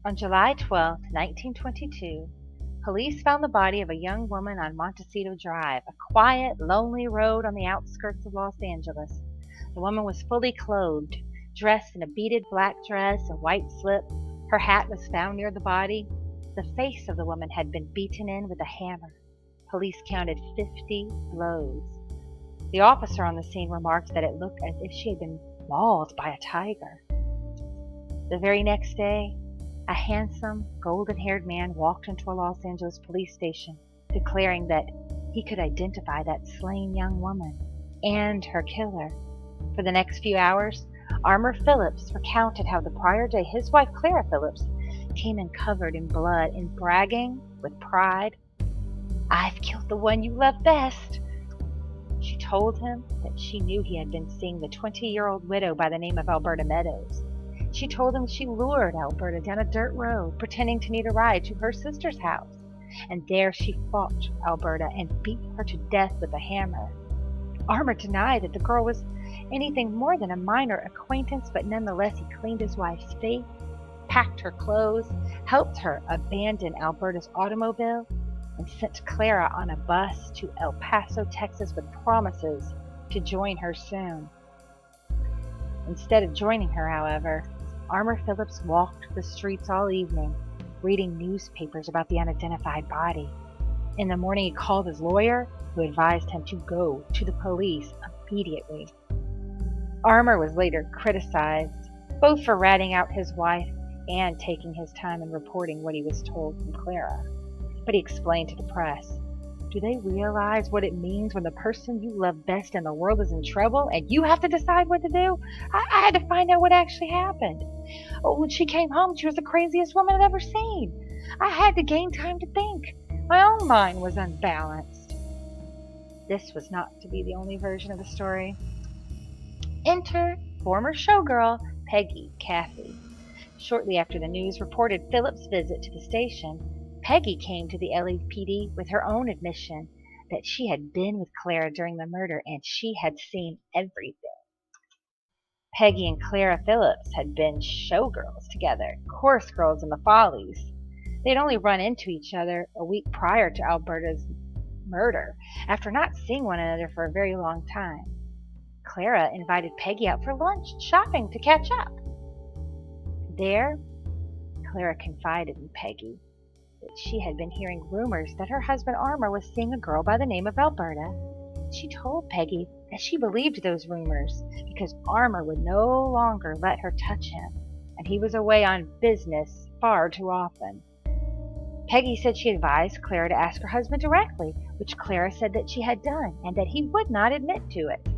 On July 12, 1922, police found the body of a young woman on Montecito Drive, a quiet, lonely road on the outskirts of Los Angeles. The woman was fully clothed, dressed in a beaded black dress and white slip. Her hat was found near the body. The face of the woman had been beaten in with a hammer. Police counted 50 blows. The officer on the scene remarked that it looked as if she had been mauled by a tiger. The very next day, a handsome, golden-haired man walked into a Los Angeles police station, declaring that he could identify that slain young woman and her killer. For the next few hours, Armour Phillips recounted how the prior day his wife Clara Phillips came in covered in blood and bragging with pride, "I've killed the one you love best." She told him that she knew he had been seeing the 20-year-old widow by the name of Alberta Meadows. She told him she lured Alberta down a dirt road, pretending to need a ride to her sister's house, and there she fought Alberta and beat her to death with a hammer. Armour denied that the girl was anything more than a minor acquaintance, but nonetheless he cleaned his wife's face, packed her clothes, helped her abandon Alberta's automobile, and sent Clara on a bus to El Paso, Texas, with promises to join her soon. Instead of joining her, however, Armour Phillips walked the streets all evening, reading newspapers about the unidentified body. In the morning, he called his lawyer, who advised him to go to the police immediately. Armour was later criticized, both for ratting out his wife and taking his time in reporting what he was told from Clara. But he explained to the press, "Do they realize what it means when the person you love best in the world is in trouble and you have to decide what to do? I had to find out what actually happened. Oh, when she came home, she was the craziest woman I'd ever seen. I had to gain time to think. My own mind was unbalanced." This was not to be the only version of the story. Enter former showgirl Peggy Caffey. Shortly after the news reported Phillips' visit to the station, Peggy came to the LAPD with her own admission that she had been with Clara during the murder and she had seen everything. Peggy and Clara Phillips had been showgirls together, chorus girls in the Follies. They'd only run into each other a week prior to Alberta's murder, after not seeing one another for a very long time. Clara invited Peggy out for lunch and shopping to catch up. There, Clara confided in Peggy that she had been hearing rumors that her husband Armour was seeing a girl by the name of Alberta. She told Peggy that she believed those rumors because Armour would no longer let her touch him, and he was away on business far too often. Peggy said she advised Clara to ask her husband directly, which Clara said that she had done, and that he would not admit to it.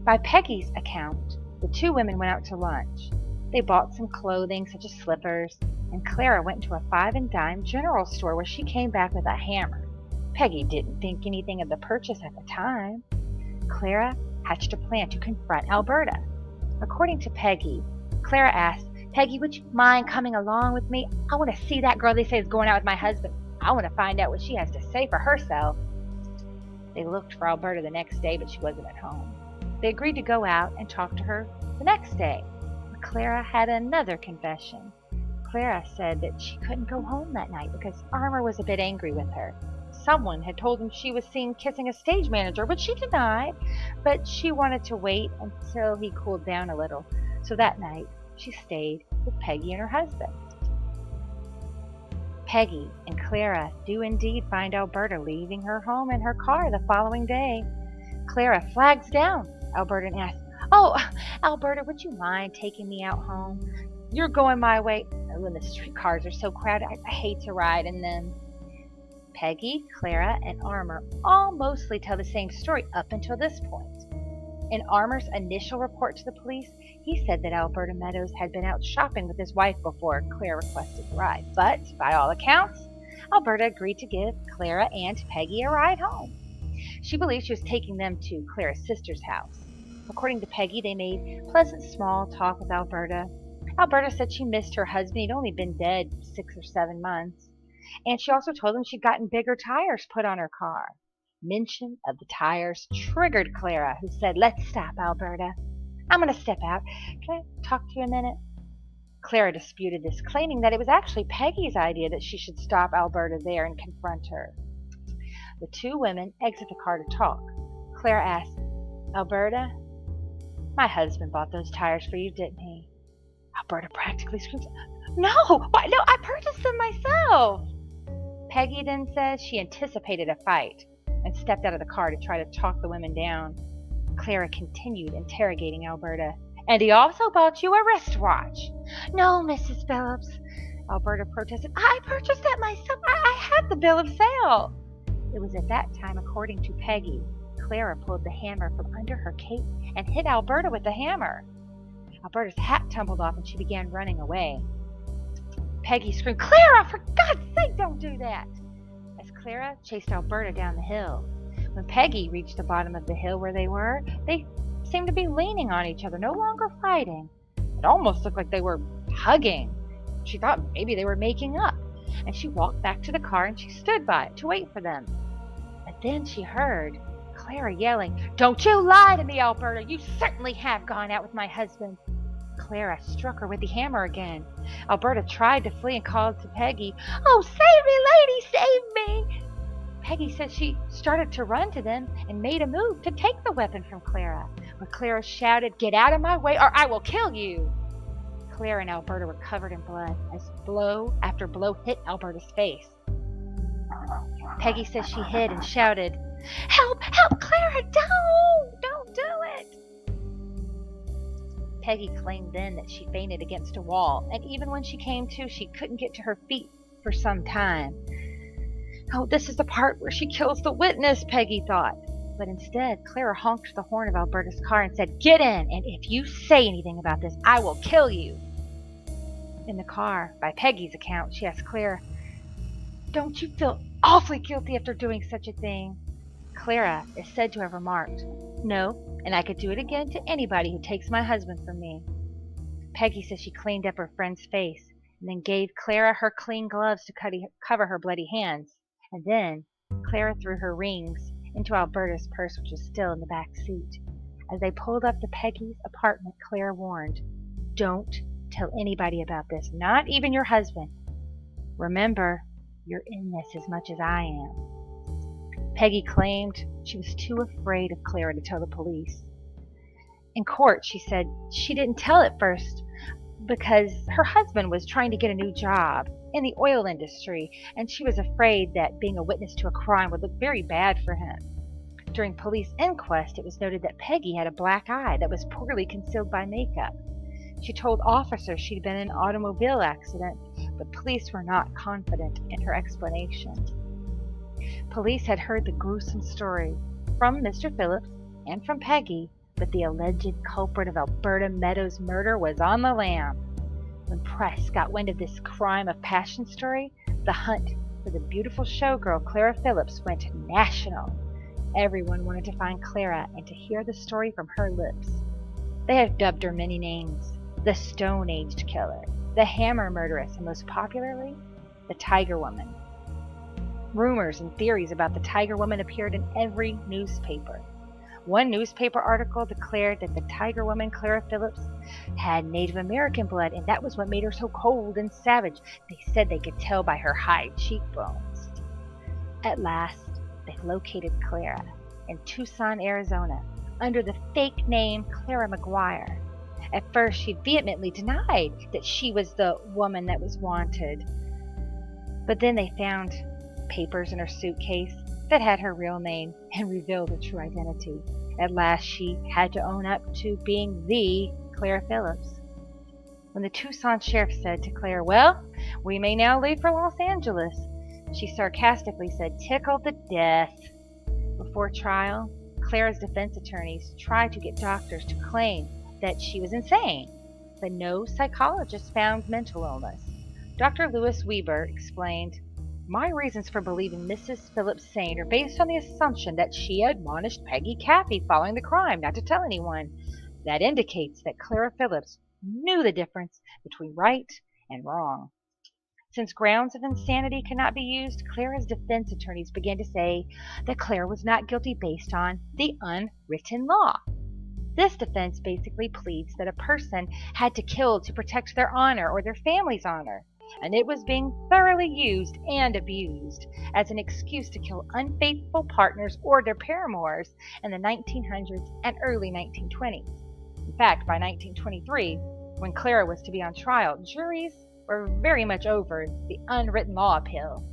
By Peggy's account, the two women went out to lunch. They bought some clothing, such as slippers, and Clara went to a five-and-dime general store where she came back with a hammer. Peggy didn't think anything of the purchase at the time. Clara hatched a plan to confront Alberta. According to Peggy, Clara asked, "Peggy, would you mind coming along with me? I want to see that girl they say is going out with my husband. I want to find out what she has to say for herself." They looked for Alberta the next day, but she wasn't at home. They agreed to go out and talk to her the next day. But Clara had another confession. Clara said that she couldn't go home that night because Armour was a bit angry with her. Someone had told him she was seen kissing a stage manager, which she denied, but she wanted to wait until he cooled down a little. So that night, she stayed with Peggy and her husband. Peggy and Clara do indeed find Alberta leaving her home in her car the following day. Clara flags down Alberta and asks, "Oh, Alberta, would you mind taking me out home? You're going my way. Oh, and the streetcars are so crowded, I hate to ride in them." Peggy, Clara, and Armour all mostly tell the same story up until this point. In Armour's initial report to the police, he said that Alberta Meadows had been out shopping with his wife before Clara requested the ride. But, by all accounts, Alberta agreed to give Clara and Peggy a ride home. She believed she was taking them to Clara's sister's house. According to Peggy, they made pleasant small talk with Alberta. Alberta said she missed her husband. He'd only been dead 6 or 7 months. And she also told him she'd gotten bigger tires put on her car. Mention of the tires triggered Clara, who said, "Let's stop, Alberta. I'm going to step out. Can I talk to you a minute?" Clara disputed this, claiming that it was actually Peggy's idea that she should stop Alberta there and confront her. The two women exit the car to talk. Clara asked, "Alberta, my husband bought those tires for you, didn't he?" Alberta practically screams, "No! Why, no, I purchased them myself!" Peggy then says she anticipated a fight and stepped out of the car to try to talk the women down. Clara continued interrogating Alberta. "And he also bought you a wristwatch." "No, Mrs. Phillips," Alberta protested. "I purchased that myself. I had the bill of sale." It was at that time, according to Peggy, Clara pulled the hammer from under her cape and hit Alberta with the hammer. Alberta's hat tumbled off and she began running away. Peggy screamed, "Clara, for God's sake, don't do that!" as Clara chased Alberta down the hill. When Peggy reached the bottom of the hill where they were, they seemed to be leaning on each other, no longer fighting. It almost looked like they were hugging. She thought maybe they were making up, and she walked back to the car and she stood by it to wait for them. But then she heard Clara yelling, "Don't you lie to me, Alberta! You certainly have gone out with my husband." Clara struck her with the hammer again. Alberta tried to flee and called to Peggy, "Oh, save me, lady, save me!" Peggy said she started to run to them and made a move to take the weapon from Clara. But Clara shouted, "Get out of my way or I will kill you!" Clara and Alberta were covered in blood as blow after blow hit Alberta's face. Peggy says she hid and shouted, "Help! Help, Clara! Don't do it!" Peggy claimed then that she fainted against a wall, and even when she came to, she couldn't get to her feet for some time. "Oh, this is the part where she kills the witness," Peggy thought. But instead, Clara honked the horn of Alberta's car and said, "Get in, and if you say anything about this, I will kill you." In the car, by Peggy's account, she asked Clara, "Don't you feel awfully guilty after doing such a thing?" Clara is said to have remarked, "No, and I could do it again to anybody who takes my husband from me." Peggy says she cleaned up her friend's face and then gave Clara her clean gloves to cover her bloody hands. And then Clara threw her rings into Alberta's purse, which was still in the back seat. As they pulled up to Peggy's apartment, Clara warned, "Don't tell anybody about this, not even your husband. Remember, you're in this as much as I am." Peggy claimed she was too afraid of Clara to tell the police. In court, she said she didn't tell at first because her husband was trying to get a new job in the oil industry, and she was afraid that being a witness to a crime would look very bad for him. During police inquest, it was noted that Peggy had a black eye that was poorly concealed by makeup. She told officers she'd been in an automobile accident, but police were not confident in her explanation. Police had heard the gruesome story from Mr. Phillips and from Peggy, but the alleged culprit of Alberta Meadows' murder was on the lam. When press got wind of this crime of passion story, the hunt for the beautiful showgirl Clara Phillips went national. Everyone wanted to find Clara and to hear the story from her lips. They have dubbed her many names: the Stone-Aged Killer, the Hammer Murderess, and most popularly, the Tiger Woman. Rumors and theories about the Tiger Woman appeared in every newspaper. One newspaper article declared that the Tiger Woman, Clara Phillips, had Native American blood, and that was what made her so cold and savage. They said they could tell by her high cheekbones. At last, they located Clara in Tucson, Arizona, under the fake name Clara McGuire. At first, she vehemently denied that she was the woman that was wanted. But then they found papers in her suitcase that had her real name and revealed her true identity. At last, she had to own up to being the Clara Phillips. When the Tucson sheriff said to Clara, "Well, we may now leave for Los Angeles," she sarcastically said, "Tickled to death." Before trial, Clara's defense attorneys tried to get doctors to claim that she was insane, but no psychologist found mental illness. Dr. Louis Weber explained, "My reasons for believing Mrs. Phillips sane are based on the assumption that she admonished Peggy Caffey following the crime not to tell anyone. That indicates that Clara Phillips knew the difference between right and wrong." Since grounds of insanity could not be used, Clara's defense attorneys began to say that Clara was not guilty based on the unwritten law. This defense basically pleads that a person had to kill to protect their honor or their family's honor, and it was being thoroughly used and abused as an excuse to kill unfaithful partners or their paramours in the 1900s and early 1920s. In fact, by 1923, when Clara was to be on trial, juries were very much over the unwritten law appeal.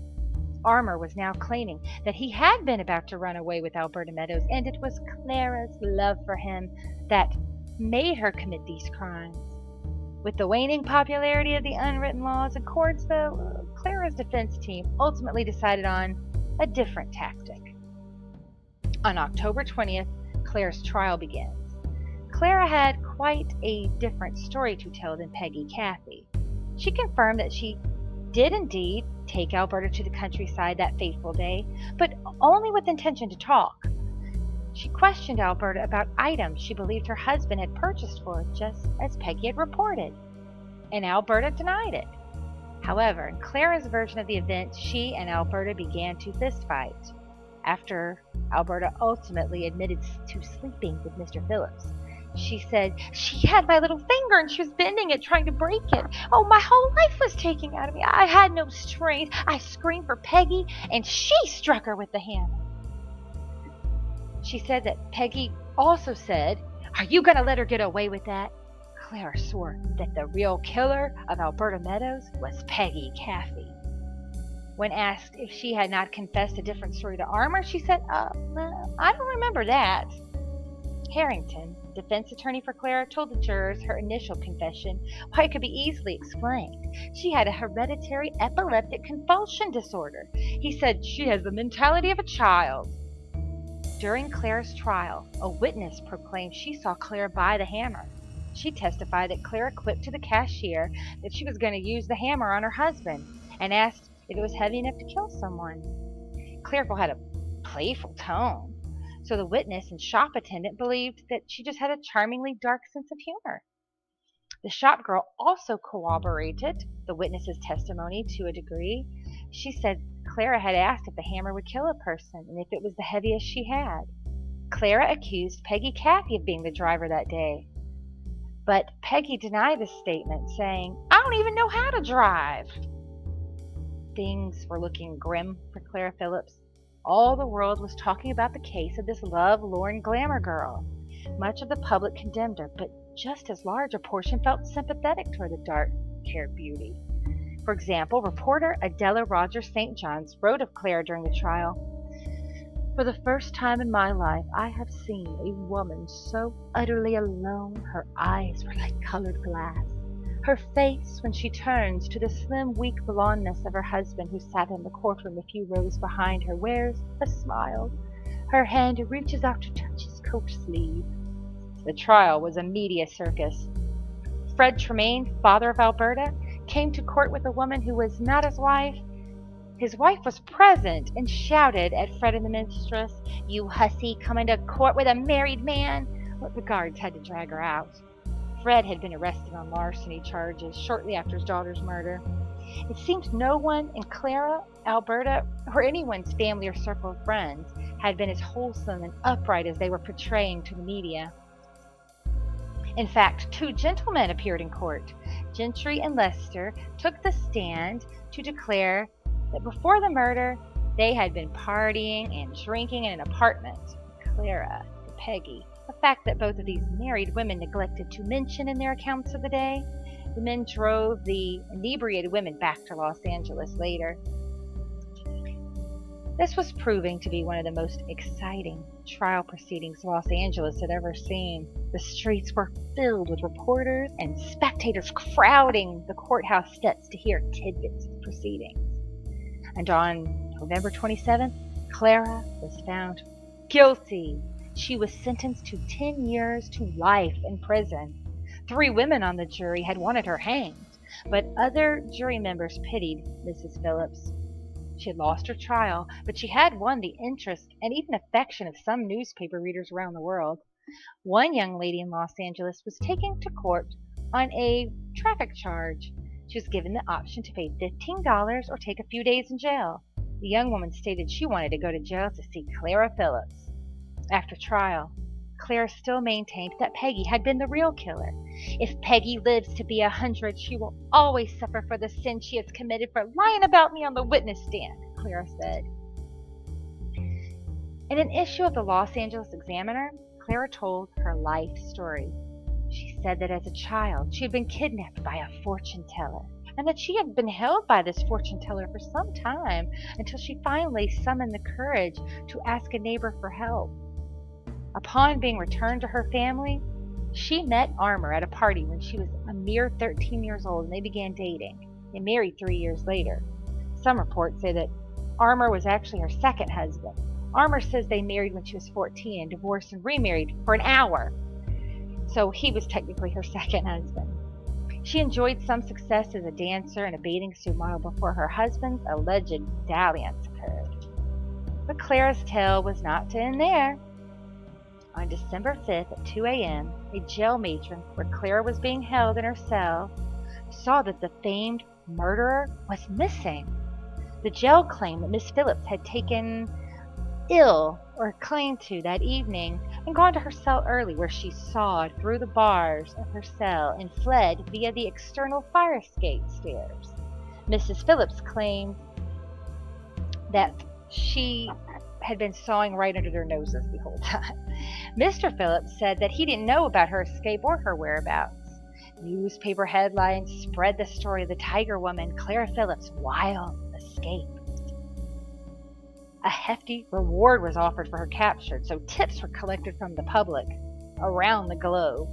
Armour was now claiming that he had been about to run away with Alberta Meadows, and it was Clara's love for him that made her commit these crimes. With the waning popularity of the unwritten laws and courts, though, Clara's defense team ultimately decided on a different tactic. On October 20th, Clara's trial begins. Clara had quite a different story to tell than Peggy Cathy. She confirmed that she did indeed take Alberta to the countryside that fateful day, but only with intention to talk. She questioned Alberta about items she believed her husband had purchased for her, just as Peggy had reported, and Alberta denied it. However, in Clara's version of the event, she and Alberta began to fistfight. After Alberta ultimately admitted to sleeping with Mr. Phillips, she said, "She had my little finger and she was bending it, trying to break it. Oh, my whole life was taken out of me. I had no strength. I screamed for Peggy, and she struck her with the hammer." She said that Peggy also said, "Are you going to let her get away with that?" Clara swore that the real killer of Alberta Meadows was Peggy Cathy. When asked if she had not confessed a different story to Armour, she said, "No, I don't remember that." Harrington, defense attorney for Clara, told the jurors her initial confession, why it could be easily explained. She had a hereditary epileptic convulsion disorder. He said, "She has the mentality of a child." During Clara's trial, a witness proclaimed she saw Clara buy the hammer. She testified that Clara quipped to the cashier that she was going to use the hammer on her husband and asked if it was heavy enough to kill someone. Clara had a playful tone, so the witness and shop attendant believed that she just had a charmingly dark sense of humor. The shop girl also corroborated the witness's testimony to a degree. She said Clara had asked if the hammer would kill a person and if it was the heaviest she had. Clara accused Peggy Cathy of being the driver that day, but Peggy denied the statement, saying, "I don't even know how to drive." Things were looking grim for Clara Phillips. All the world was talking about the case of this love-lorn glamour girl. Much of the public condemned her, but just as large a portion felt sympathetic toward the dark-haired beauty. For example, reporter Adela Rogers St. John's wrote of Clara during the trial, "For the first time in my life, I have seen a woman so utterly alone. Her eyes were like colored glass. Her face, when she turns to the slim, weak blondness of her husband who sat in the courtroom a few rows behind her, wears a smile. Her hand reaches out to touch his coat sleeve." The trial was a media circus. Fred Tremaine, father of Alberta, came to court with a woman who was not his wife. His wife was present and shouted at Fred and the minstress, "You hussy, coming to court with a married man!" But the guards had to drag her out. Fred had been arrested on larceny charges shortly after his daughter's murder. It seemed no one in Clara, Alberta, or anyone's family or circle of friends had been as wholesome and upright as they were portraying to the media. In fact, two gentlemen appeared in court. Gentry and Lester took the stand to declare that before the murder, they had been partying and drinking in an apartment. Clara and Peggy, a fact that both of these married women neglected to mention in their accounts of the day. The men drove the inebriated women back to Los Angeles later. This was proving to be one of the most exciting trial proceedings Los Angeles had ever seen. The streets were filled with reporters and spectators crowding the courthouse steps to hear tidbits of the proceedings. And on November 27th, Clara was found guilty. She was sentenced to 10 years to life in prison. 3 women on the jury had wanted her hanged, but other jury members pitied Mrs. Phillips. She had lost her trial, but she had won the interest and even affection of some newspaper readers around the world. One young lady in Los Angeles was taken to court on a traffic charge. She was given the option to pay $15 or take a few days in jail. The young woman stated she wanted to go to jail to see Clara Phillips. After trial, Clara still maintained that Peggy had been the real killer. "If Peggy lives to be 100, she will always suffer for the sin she has committed for lying about me on the witness stand," Clara said. In an issue of the Los Angeles Examiner, Clara told her life story. She said that as a child she had been kidnapped by a fortune teller, and that she had been held by this fortune teller for some time until she finally summoned the courage to ask a neighbor for help. Upon being returned to her family, she met Armour at a party when she was a mere 13 years old, and they began dating. They married 3 years later. Some reports say that Armour was actually her second husband. Armour says they married when she was 14 and divorced and remarried for an hour. So he was technically her second husband. She enjoyed some success as a dancer and a bathing suit model before her husband's alleged dalliance occurred. But Clara's tale was not to end there. On December 5th at 2 a.m., a jail matron where Clara was being held in her cell saw that the famed murderer was missing. The jail claimed that Miss Phillips had taken ill or claimed to that evening and gone to her cell early, where she sawed through the bars of her cell and fled via the external fire escape stairs. Mrs. Phillips claimed that she had been sawing right under their noses the whole time. Mr. Phillips said that he didn't know about her escape or her whereabouts. Newspaper headlines spread the story of the Tiger Woman, Clara Phillips' wild escape. A hefty reward was offered for her capture, so tips were collected from the public around the globe.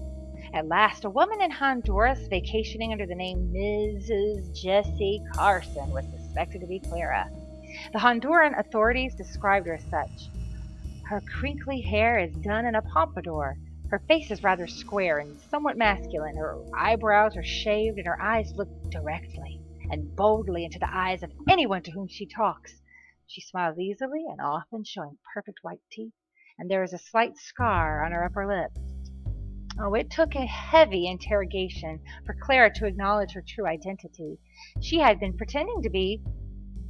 At last, a woman in Honduras vacationing under the name Mrs. Jessie Carson was suspected to be Clara. The Honduran authorities described her as such. Her crinkly hair is done in a pompadour. Her face is rather square and somewhat masculine. Her eyebrows are shaved and her eyes look directly and boldly into the eyes of anyone to whom she talks. She smiles easily and often, showing perfect white teeth, and there is a slight scar on her upper lip. Oh, it took a heavy interrogation for Clara to acknowledge her true identity. She had been pretending to be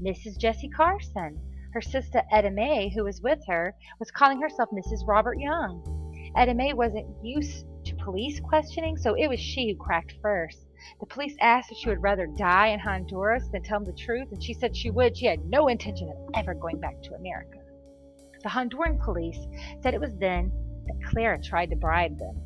Mrs. Jessie Carson. Her sister Etta May, who was with her, was calling herself Mrs. Robert Young. Etta May wasn't used to police questioning, so it was she who cracked first. The police asked if she would rather die in Honduras than tell them the truth, and she said she would. She had no intention of ever going back to America. The Honduran police said it was then that Clara tried to bribe them,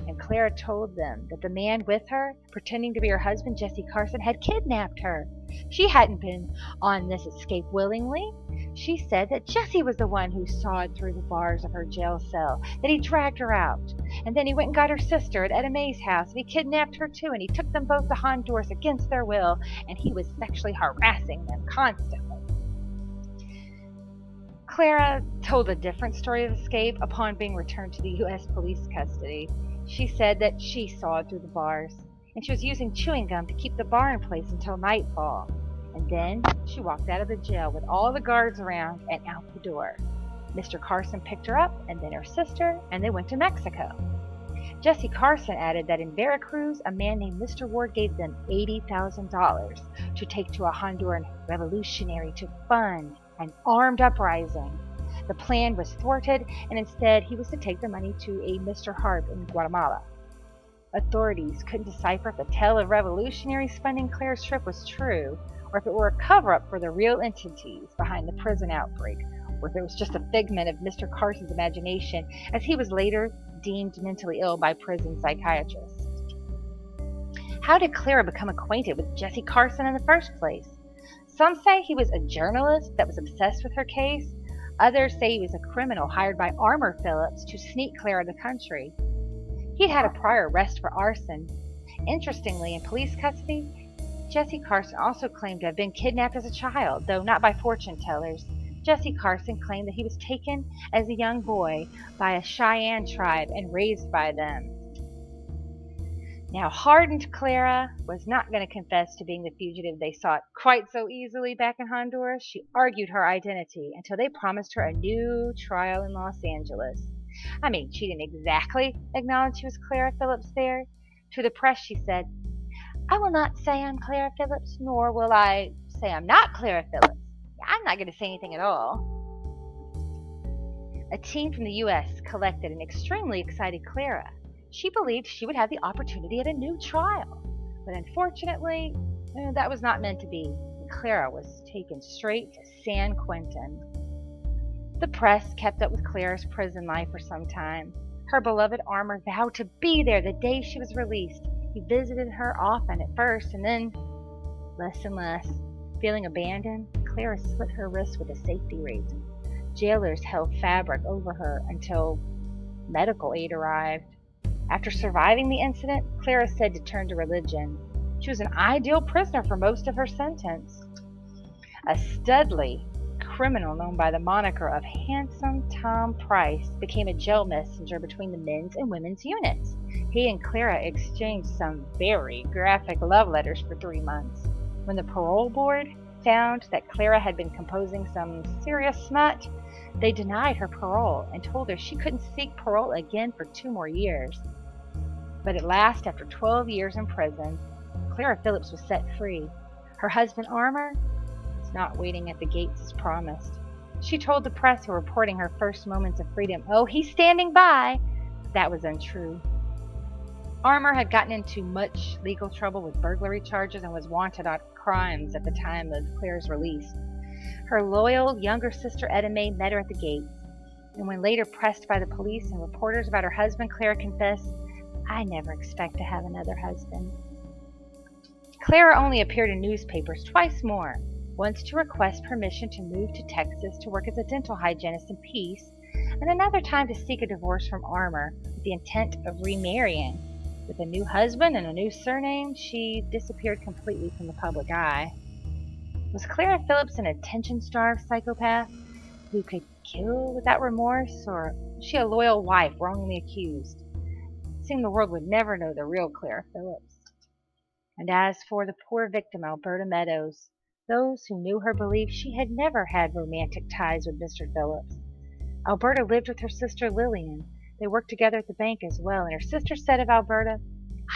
and Clara told them that the man with her, pretending to be her husband, Jesse Carson, had kidnapped her. She hadn't been on this escape willingly. She said that Jesse was the one who sawed through the bars of her jail cell, that he dragged her out, and then he went and got her sister at Etta May's house, and he kidnapped her too, and he took them both to Honduras against their will, and he was sexually harassing them constantly. Clara told a different story of escape upon being returned to the U.S. police custody. She said that she sawed through the bars, and she was using chewing gum to keep the bar in place until nightfall. And then she walked out of the jail with all the guards around and out the door. Mr. Carson picked her up, and then her sister, and they went to Mexico. Jesse Carson added that in Veracruz, a man named Mr. Ward gave them $80,000 to take to a Honduran revolutionary to fund an armed uprising. The plan was thwarted, and instead he was to take the money to a Mr. Harp in Guatemala. Authorities couldn't decipher if the tale of revolutionaries funding Clara's trip was true, or if it were a cover-up for the real entities behind the prison outbreak, or if it was just a figment of Mr. Carson's imagination, as he was later deemed mentally ill by prison psychiatrists. How did Clara become acquainted with Jesse Carson in the first place? Some say he was a journalist that was obsessed with her case. Others say he was a criminal hired by Armour Phillips to sneak Clara the country. He'd had a prior arrest for arson. Interestingly, in police custody, Jesse Carson also claimed to have been kidnapped as a child, though not by fortune tellers. Jesse Carson claimed that he was taken as a young boy by a Cheyenne tribe and raised by them. Now, hardened Clara was not going to confess to being the fugitive they sought quite so easily back in Honduras. She argued her identity until they promised her a new trial in Los Angeles. I mean, she didn't exactly acknowledge she was Clara Phillips there. To the press, she said, "I will not say I'm Clara Phillips, nor will I say I'm not Clara Phillips. I'm not going to say anything at all." A team from the U.S. collected an extremely excited Clara. She believed she would have the opportunity at a new trial. But unfortunately, that was not meant to be. Clara was taken straight to San Quentin. The press kept up with Clara's prison life for some time. Her beloved Armour vowed to be there the day she was released. He visited her often at first, and then less and less. Feeling abandoned, Clara slit her wrist with a safety razor. Jailers held fabric over her until medical aid arrived. After surviving the incident, Clara said to turn to religion. She was an ideal prisoner for most of her sentence. A Studley criminal known by the moniker of Handsome Tom Price became a jail messenger between the men's and women's units. He and Clara exchanged some very graphic love letters for 3 months. When the parole board found that Clara had been composing some serious smut, they denied her parole and told her she couldn't seek parole again for 2 more years. But at last, after 12 years in prison, Clara Phillips was set free. Her husband Armour was not waiting at the gates as promised. She told the press who were reporting her first moments of freedom, "Oh, he's standing by." That was untrue. Armour had gotten into much legal trouble with burglary charges and was wanted on crimes at the time of Clara's release. Her loyal younger sister Etta Mae met her at the gates, and when later pressed by the police and reporters about her husband, Clara confessed, "I never expect to have another husband." Clara only appeared in newspapers twice more, once to request permission to move to Texas to work as a dental hygienist in peace, and another time to seek a divorce from Armour with the intent of remarrying. With a new husband and a new surname, she disappeared completely from the public eye. Was Clara Phillips an attention-starved psychopath who could kill without remorse, or was she a loyal wife wrongly accused? It seemed the world would never know the real Clara Phillips. And as for the poor victim, Alberta Meadows, those who knew her believed she had never had romantic ties with Mr. Phillips. Alberta lived with her sister Lillian. They worked together at the bank as well, and her sister said of Alberta,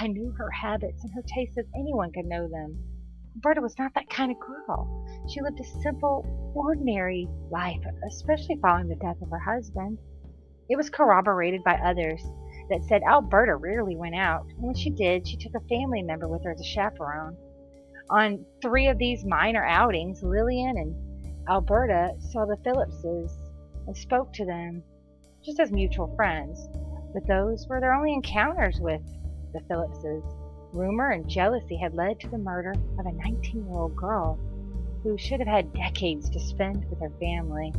"I knew her habits and her tastes as anyone could know them. Alberta was not that kind of girl. She lived a simple, ordinary life, especially following the death of her husband." It was corroborated by others that said Alberta rarely went out, and when she did, she took a family member with her as a chaperone. On 3 of these minor outings, Lillian and Alberta saw the Phillipses and spoke to them just as mutual friends, but those were their only encounters with the Phillipses. Rumor and jealousy had led to the murder of a 19-year-old girl who should have had decades to spend with her family.